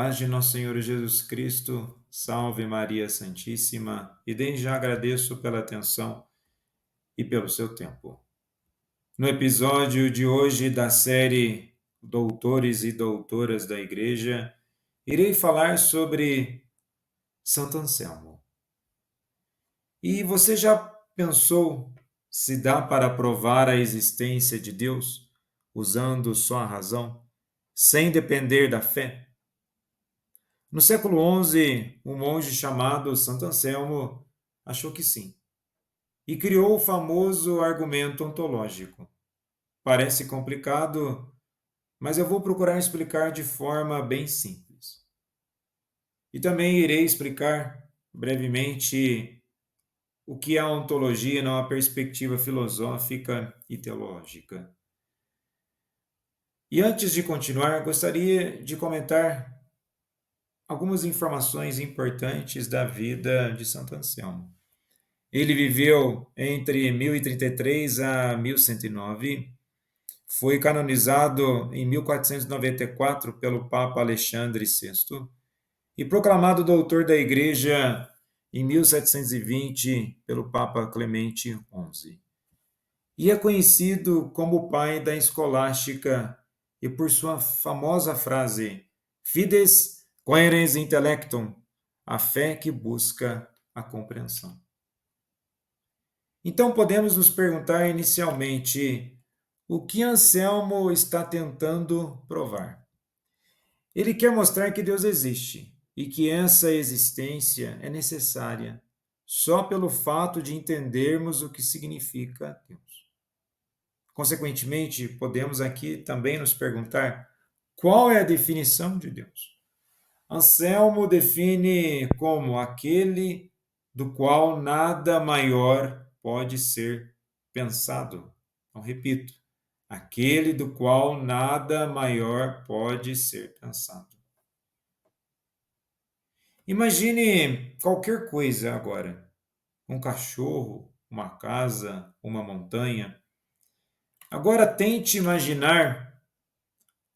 paz de nosso Senhor Jesus Cristo, salve Maria Santíssima, e desde já agradeço pela atenção e pelo seu tempo. No episódio de hoje da série Doutores e Doutoras da Igreja, irei falar sobre Santo Anselmo. E você já pensou se dá para provar a existência de Deus usando só a razão, sem depender da fé? No século XI, um monge chamado Santo Anselmo achou que sim, e criou o famoso argumento ontológico. Parece complicado, mas eu vou procurar explicar de forma bem simples. E também irei explicar brevemente o que é a ontologia numa perspectiva filosófica e teológica. E antes de continuar, gostaria de comentar algumas informações importantes da vida de Santo Anselmo. Ele viveu entre 1033 a 1109, foi canonizado em 1494 pelo Papa Alexandre VI e proclamado doutor da Igreja em 1720 pelo Papa Clemente XI. E é conhecido como o pai da escolástica e por sua famosa frase Fides quaerens intellectum, a fé que busca a compreensão. Então podemos nos perguntar inicialmente o que Anselmo está tentando provar. Ele quer mostrar que Deus existe e que essa existência é necessária só pelo fato de entendermos o que significa Deus. Consequentemente, podemos aqui também nos perguntar qual é a definição de Deus. Anselmo define como aquele do qual nada maior pode ser pensado. Então, repito, aquele do qual nada maior pode ser pensado. Imagine qualquer coisa agora: um cachorro, uma casa, uma montanha. Agora tente imaginar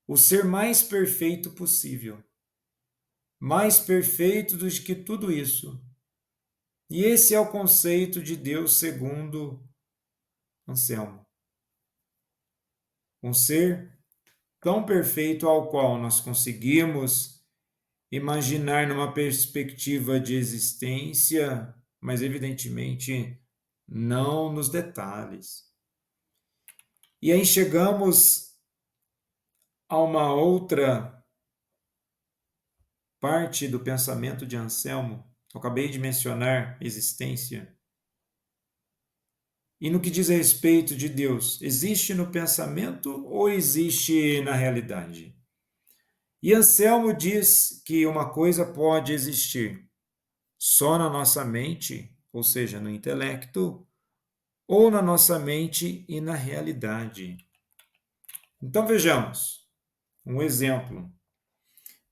o ser mais perfeito possível, mais perfeito do que tudo isso. E esse é o conceito de Deus segundo Anselmo. Um ser tão perfeito ao qual nós conseguimos imaginar numa perspectiva de existência, mas evidentemente não nos detalhes. E aí chegamos a uma outra parte do pensamento de Anselmo. Eu acabei de mencionar existência. E no que diz a respeito de Deus, existe no pensamento ou existe na realidade? E Anselmo diz que uma coisa pode existir só na nossa mente, ou seja, no intelecto, ou na nossa mente e na realidade. Então vejamos um exemplo.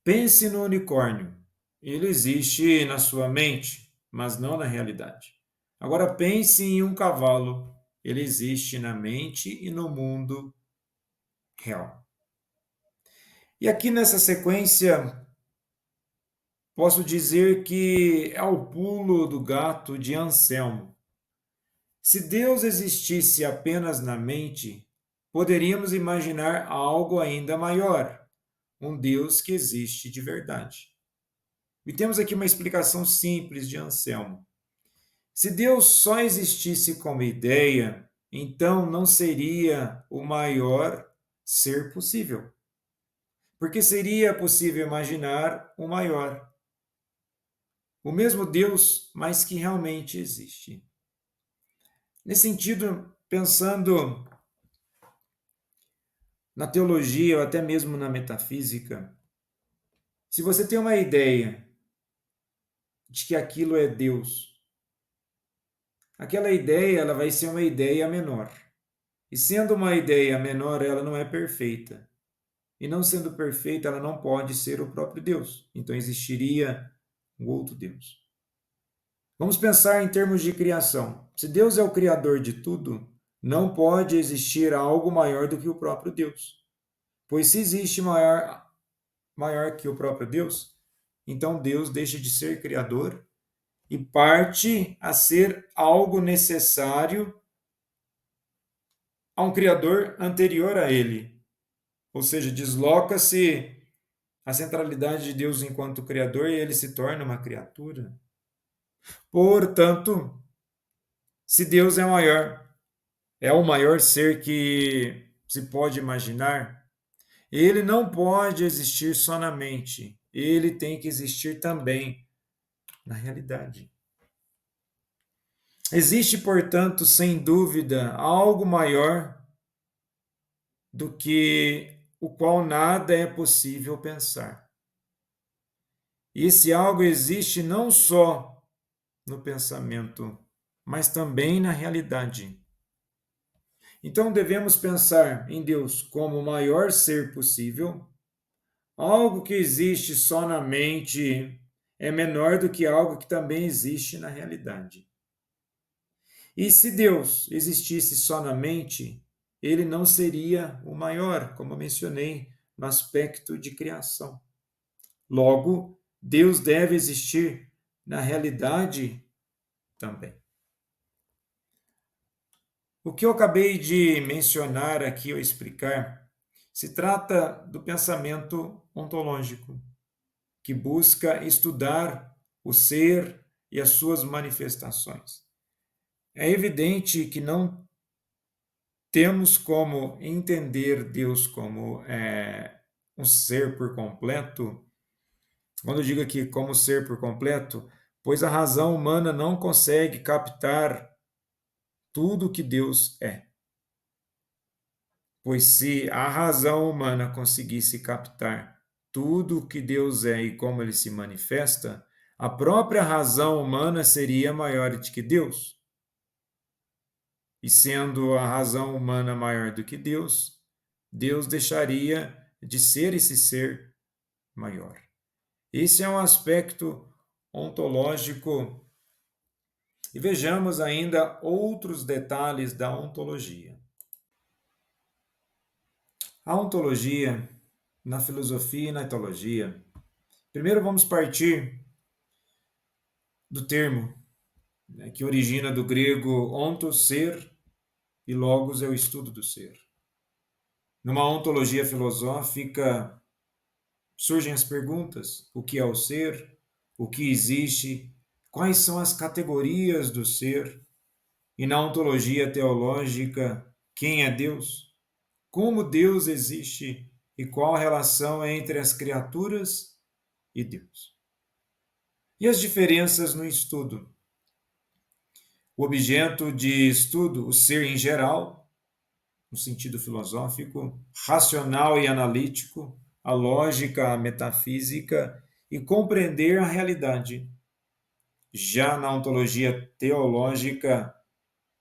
Pense no unicórnio. Ele existe na sua mente, mas não na realidade. Agora pense em um cavalo. Ele existe na mente e no mundo real. E aqui nessa sequência, posso dizer que é o pulo do gato de Anselmo. Se Deus existisse apenas na mente, poderíamos imaginar algo ainda maior, um Deus que existe de verdade. E temos aqui uma explicação simples de Anselmo. Se Deus só existisse como ideia, então não seria o maior ser possível. Porque seria possível imaginar o maior. O mesmo Deus, mas que realmente existe. Nesse sentido, pensando na teologia ou até mesmo na metafísica, se você tem uma ideia de que aquilo é Deus, aquela ideia ela vai ser uma ideia menor. E sendo uma ideia menor, ela não é perfeita. E não sendo perfeita, ela não pode ser o próprio Deus. Então existiria um outro Deus. Vamos pensar em termos de criação. Se Deus é o criador de tudo, não pode existir algo maior do que o próprio Deus. Pois se existe maior, maior que o próprio Deus, então Deus deixa de ser criador e parte a ser algo necessário a um criador anterior a ele. Ou seja, desloca-se a centralidade de Deus enquanto criador e ele se torna uma criatura. Portanto, se Deus é o maior ser que se pode imaginar, ele não pode existir só na mente, ele tem que existir também na realidade. Existe, portanto, sem dúvida, algo maior do que o qual nada é possível pensar. E esse algo existe não só no pensamento, mas também na realidade. Então devemos pensar em Deus como o maior ser possível. Algo que existe só na mente é menor do que algo que também existe na realidade. E se Deus existisse só na mente, ele não seria o maior, como eu mencionei, no aspecto de criação. Logo, Deus deve existir na realidade também. O que eu acabei de mencionar aqui ou explicar se trata do pensamento ontológico, que busca estudar o ser e as suas manifestações. É evidente que não temos como entender Deus como um ser por completo. Quando eu digo aqui como ser por completo, pois a razão humana não consegue captar tudo o que Deus é. Pois se a razão humana conseguisse captar tudo o que Deus é e como ele se manifesta, a própria razão humana seria maior do que Deus. E sendo a razão humana maior do que Deus, Deus deixaria de ser esse ser maior. Esse é um aspecto ontológico. E vejamos ainda outros detalhes da ontologia. A ontologia, na filosofia e na etologia, primeiro vamos partir do termo, né, que origina do grego ontos, ser, e logos é o estudo do ser. Numa ontologia filosófica, surgem as perguntas: o que é o ser? O que existe? Quais são as categorias do ser? E na ontologia teológica, quem é Deus? Como Deus existe e qual a relação entre as criaturas e Deus? E as diferenças no estudo? O objeto de estudo, o ser em geral, no sentido filosófico, racional e analítico, a lógica, a metafísica e compreender a realidade. Já na ontologia teológica,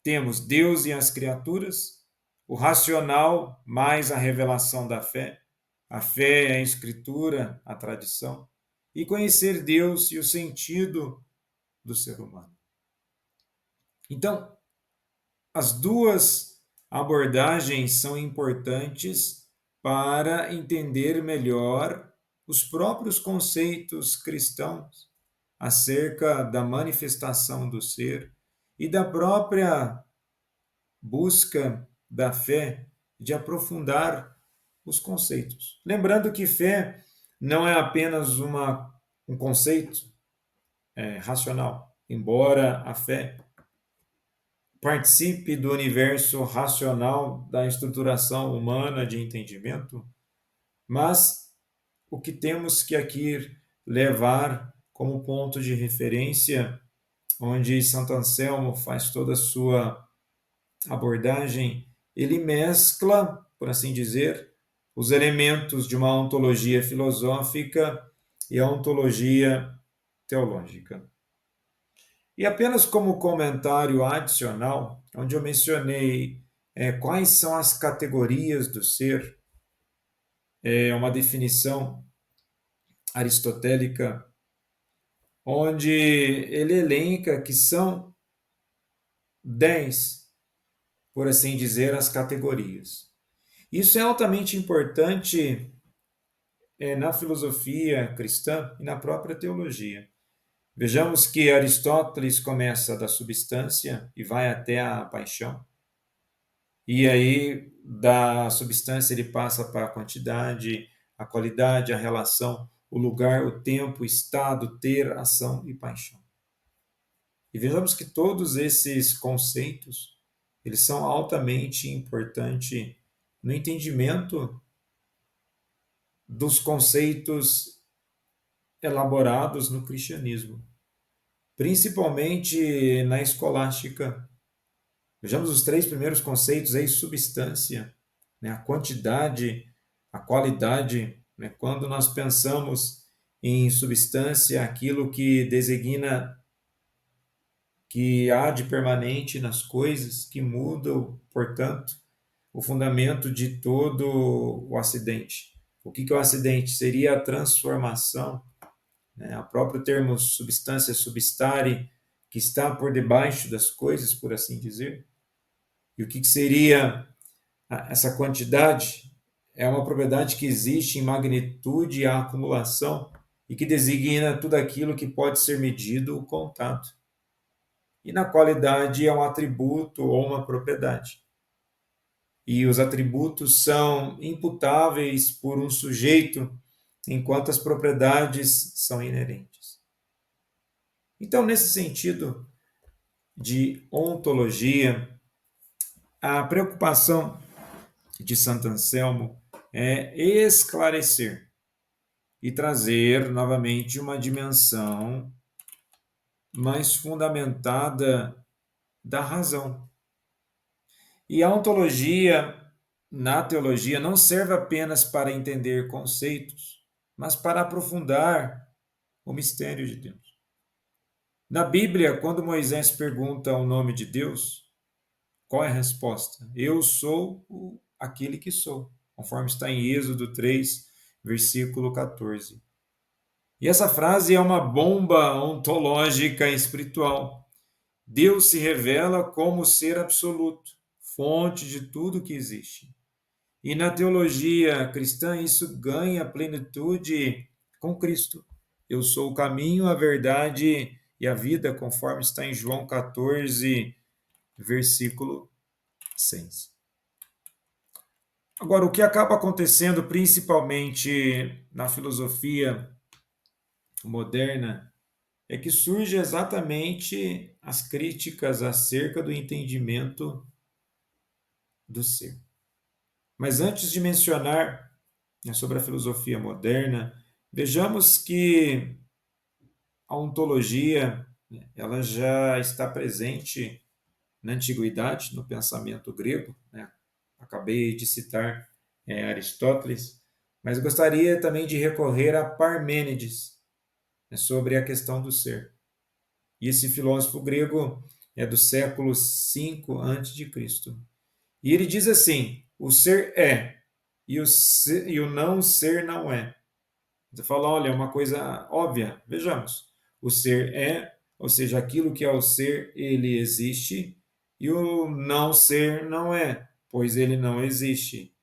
temos Deus e as criaturas, o racional mais a revelação da fé, a fé é a escritura, a tradição, e conhecer Deus e o sentido do ser humano. Então, as duas abordagens são importantes para entender melhor os próprios conceitos cristãos acerca da manifestação do ser e da própria busca da fé de aprofundar os conceitos. Lembrando que fé não é apenas um conceito racional, embora a fé participe do universo racional da estruturação humana de entendimento, mas o que temos que aqui levar como ponto de referência, onde Santo Anselmo faz toda a sua abordagem, ele mescla, por assim dizer, os elementos de uma ontologia filosófica e a ontologia teológica. E apenas como comentário adicional, onde eu mencionei quais são as categorias do ser, é uma definição aristotélica, onde ele elenca que são 10, por assim dizer, as categorias. Isso é altamente importante na filosofia cristã e na própria teologia. Vejamos que Aristóteles começa da substância e vai até a paixão. E aí, da substância, ele passa para a quantidade, a qualidade, a relação, o lugar, o tempo, o estado, ter, ação e paixão. E vejamos que todos esses conceitos, eles são altamente importantes no entendimento dos conceitos elaborados no cristianismo, principalmente na escolástica. Vejamos os três primeiros conceitos aí: substância, né, a quantidade, a qualidade. Né, quando nós pensamos em substância, aquilo que designa que há de permanente nas coisas, que mudam, portanto, o fundamento de todo o acidente. O que é o acidente? Seria a transformação, né? O próprio termo substância, substare, que está por debaixo das coisas, por assim dizer. E o que seria essa quantidade? É uma propriedade que existe em magnitude e acumulação e que designa tudo aquilo que pode ser medido ou contado. E na qualidade é um atributo ou uma propriedade. E os atributos são imputáveis por um sujeito, enquanto as propriedades são inerentes. Então, nesse sentido de ontologia, a preocupação de Santo Anselmo é esclarecer e trazer novamente uma dimensão mais fundamentada da razão. E a ontologia, na teologia, não serve apenas para entender conceitos, mas para aprofundar o mistério de Deus. Na Bíblia, quando Moisés pergunta o nome de Deus, qual é a resposta? Eu sou aquele que sou, conforme está em Êxodo 3, versículo 14. E essa frase é uma bomba ontológica espiritual. Deus se revela como ser absoluto, fonte de tudo que existe. E na teologia cristã isso ganha plenitude com Cristo. Eu sou o caminho, a verdade e a vida, conforme está em João 14, versículo 6. Agora, o que acaba acontecendo principalmente na filosofia moderna é que surge exatamente as críticas acerca do entendimento do ser. Mas antes de mencionar, né, sobre a filosofia moderna, vejamos que a ontologia, né, ela já está presente na antiguidade, no pensamento grego, né? Acabei de citar Aristóteles, mas gostaria também de recorrer a Parmênides, né, sobre a questão do ser. E esse filósofo grego é do século V a.C. E ele diz assim: o ser é, e o não ser não é. Você fala, olha, é uma coisa óbvia. Vejamos. O ser é, ou seja, aquilo que é o ser, ele existe, e o não ser não é, pois ele não existe.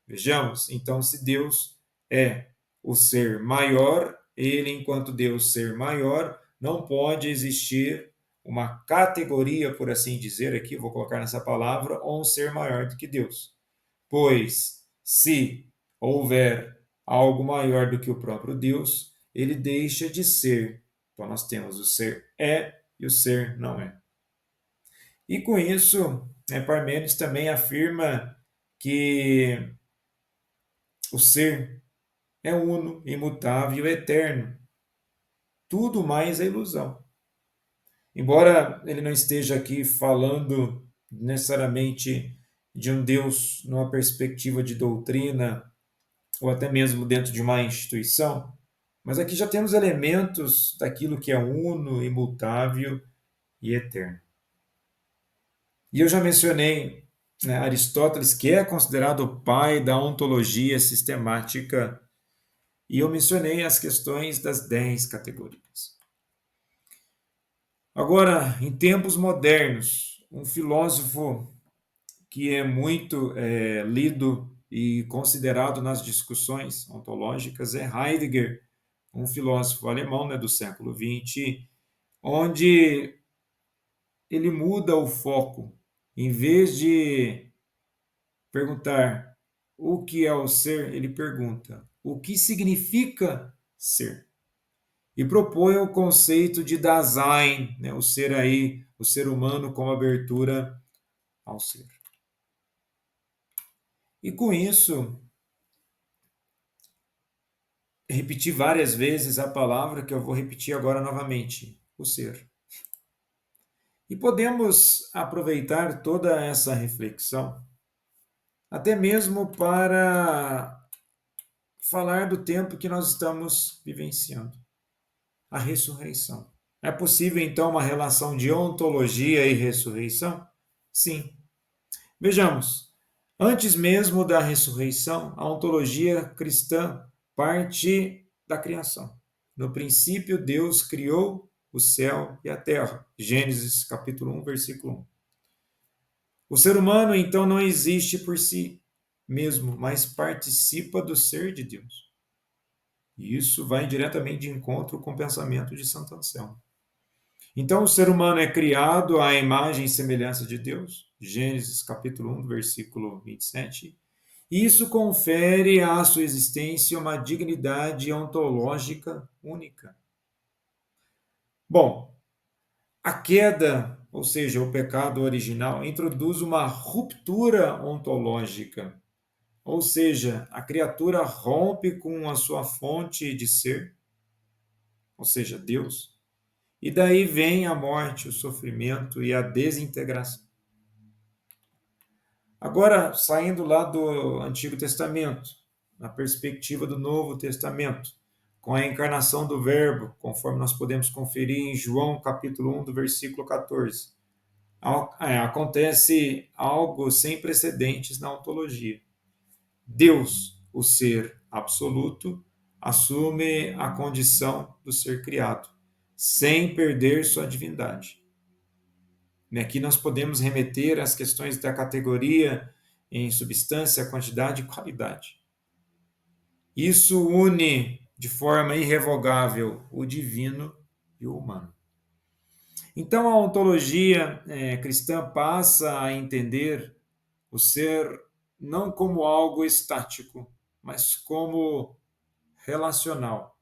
Vejamos. Então, se Deus é o ser maior, ele, enquanto Deus ser maior, não pode existir uma categoria, por assim dizer, aqui vou colocar nessa palavra, ou um ser maior do que Deus. Pois, se houver algo maior do que o próprio Deus, ele deixa de ser. Então, nós temos o ser é e o ser não é. E com isso, Parmênides também afirma que o ser é uno, imutável, eterno. Tudo mais é ilusão. Embora ele não esteja aqui falando necessariamente de um Deus numa perspectiva de doutrina ou até mesmo dentro de uma instituição, mas aqui já temos elementos daquilo que é uno, imutável e eterno. E eu já mencionei, né, Aristóteles, que é considerado o pai da ontologia sistemática, e eu mencionei as questões das 10 categorias. Agora, em tempos modernos, um filósofo que é muito lido e considerado nas discussões ontológicas é Heidegger, um filósofo alemão, né, do século XX, onde ele muda o foco. Em vez de perguntar o que é o ser, ele pergunta o que significa ser. E propõe o conceito de Dasein, né, o ser aí, o ser humano como abertura ao ser. E com isso, repeti várias vezes a palavra que eu vou repetir agora novamente: o ser. E podemos aproveitar toda essa reflexão, até mesmo para falar do tempo que nós estamos vivenciando, a ressurreição. É possível, então, uma relação de ontologia e ressurreição? Sim. Vejamos, antes mesmo da ressurreição, a ontologia cristã parte da criação. No princípio, Deus criou o céu e a terra. Gênesis capítulo 1, versículo 1. O ser humano, então, não existe por si mesmo, mas participa do ser de Deus. E isso vai diretamente de encontro com o pensamento de Santo Anselmo. Então, o ser humano é criado à imagem e semelhança de Deus. Gênesis capítulo 1, versículo 27. E isso confere à sua existência uma dignidade ontológica única. Bom, a queda, ou seja, o pecado original, introduz uma ruptura ontológica, ou seja, a criatura rompe com a sua fonte de ser, ou seja, Deus, e daí vem a morte, o sofrimento e a desintegração. Agora, saindo lá do Antigo Testamento, na perspectiva do Novo Testamento, com a encarnação do Verbo, conforme nós podemos conferir em João capítulo 1, do versículo 14. Acontece algo sem precedentes na ontologia. Deus, o ser absoluto, assume a condição do ser criado, sem perder sua divindade. Aqui nós podemos remeter às questões da categoria em substância, quantidade e qualidade. Isso une de forma irrevogável o divino e o humano. Então a ontologia cristã passa a entender o ser não como algo estático, mas como relacional.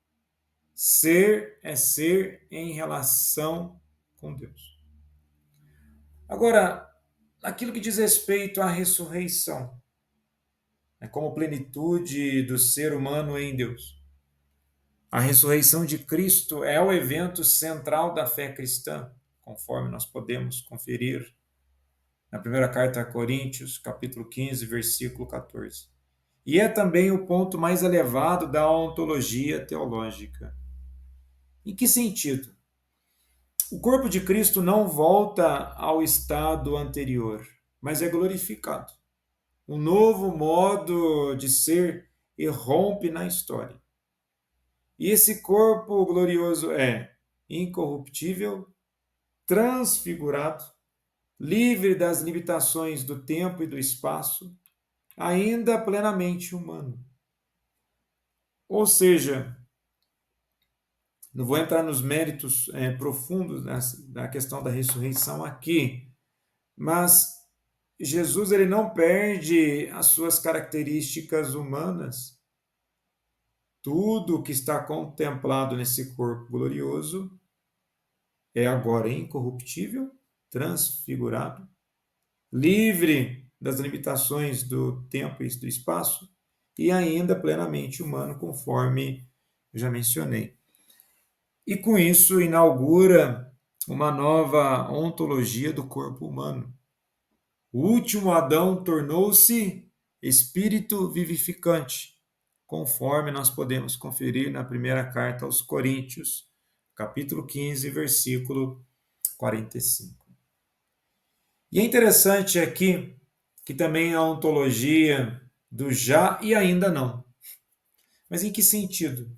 Ser é ser em relação com Deus. Agora, aquilo que diz respeito à ressurreição, como plenitude do ser humano em Deus. A ressurreição de Cristo é o evento central da fé cristã, conforme nós podemos conferir na primeira carta a Coríntios, capítulo 15, versículo 14. E é também o ponto mais elevado da ontologia teológica. Em que sentido? O corpo de Cristo não volta ao estado anterior, mas é glorificado. Um novo modo de ser irrompe na história. E esse corpo glorioso é incorruptível, transfigurado, livre das limitações do tempo e do espaço, ainda plenamente humano. Ou seja, não vou entrar nos méritos profundos da questão da ressurreição aqui, mas Jesus ele não perde as suas características humanas. Tudo que está contemplado nesse corpo glorioso é agora incorruptível, transfigurado, livre das limitações do tempo e do espaço e ainda plenamente humano, conforme eu já mencionei. E com isso inaugura uma nova ontologia do corpo humano. O último Adão tornou-se espírito vivificante, conforme nós podemos conferir na primeira carta aos Coríntios, capítulo 15, versículo 45. E é interessante aqui que também a ontologia do já e ainda não. Mas em que sentido?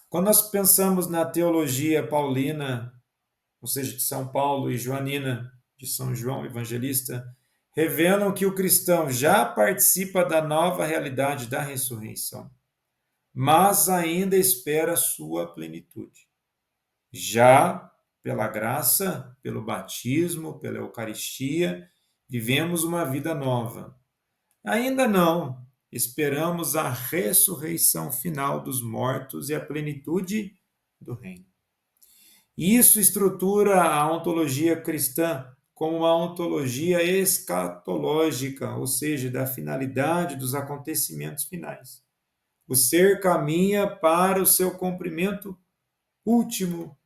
Quando nós pensamos na teologia paulina, ou seja, de São Paulo e joanina, de São João Evangelista, revelam que o cristão já participa da nova realidade da ressurreição, mas ainda espera sua plenitude. Já pela graça, pelo batismo, pela Eucaristia, vivemos uma vida nova. Ainda não esperamos a ressurreição final dos mortos e a plenitude do reino. Isso estrutura a ontologia cristã como uma ontologia escatológica, ou seja, da finalidade dos acontecimentos finais. O ser caminha para o seu cumprimento último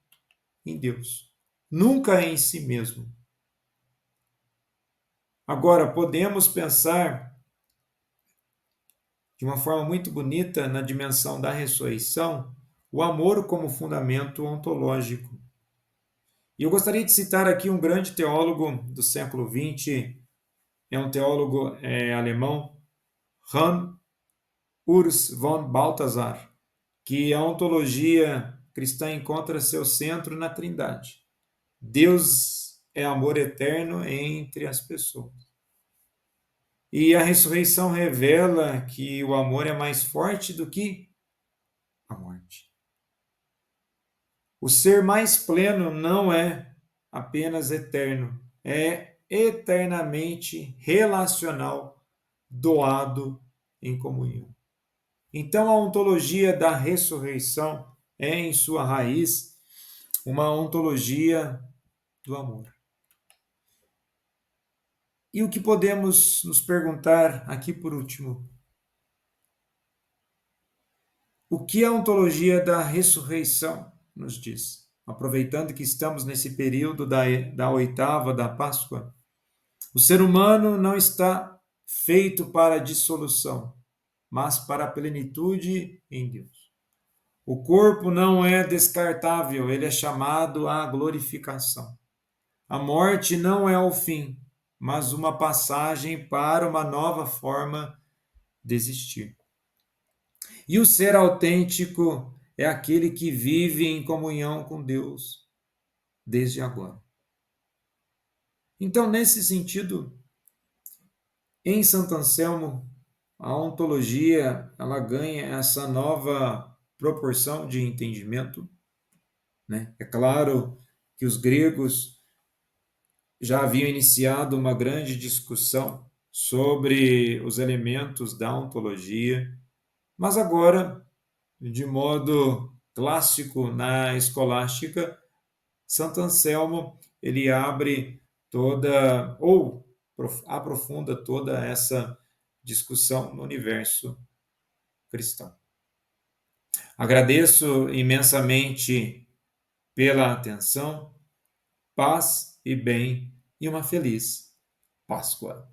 em Deus, nunca em si mesmo. Agora, podemos pensar de uma forma muito bonita na dimensão da ressurreição o amor como fundamento ontológico. E eu gostaria de citar aqui um grande teólogo do século XX, é um teólogo alemão, Hans Urs von Balthasar, que a ontologia cristã encontra seu centro na Trindade. Deus é amor eterno entre as pessoas. E a ressurreição revela que o amor é mais forte do que a morte. O ser mais pleno não é apenas eterno, é eternamente relacional, doado em comunhão. Então, a ontologia da ressurreição é, em sua raiz, uma ontologia do amor. E o que podemos nos perguntar aqui por último? O que a ontologia da ressurreição nos diz? Aproveitando que estamos nesse período da oitava da Páscoa, o ser humano não está feito para a dissolução, mas para a plenitude em Deus. O corpo não é descartável, ele é chamado à glorificação. A morte não é o fim, mas uma passagem para uma nova forma de existir. E o ser autêntico é aquele que vive em comunhão com Deus desde agora. Então, nesse sentido, em Santo Anselmo, a ontologia ela ganha essa nova proporção de entendimento, né? É claro que os gregos já haviam iniciado uma grande discussão sobre os elementos da ontologia, mas agora, de modo clássico na escolástica, Santo Anselmo ele abre toda ou aprofunda toda essa discussão no universo cristão. Agradeço imensamente pela atenção, paz e bem e uma feliz Páscoa.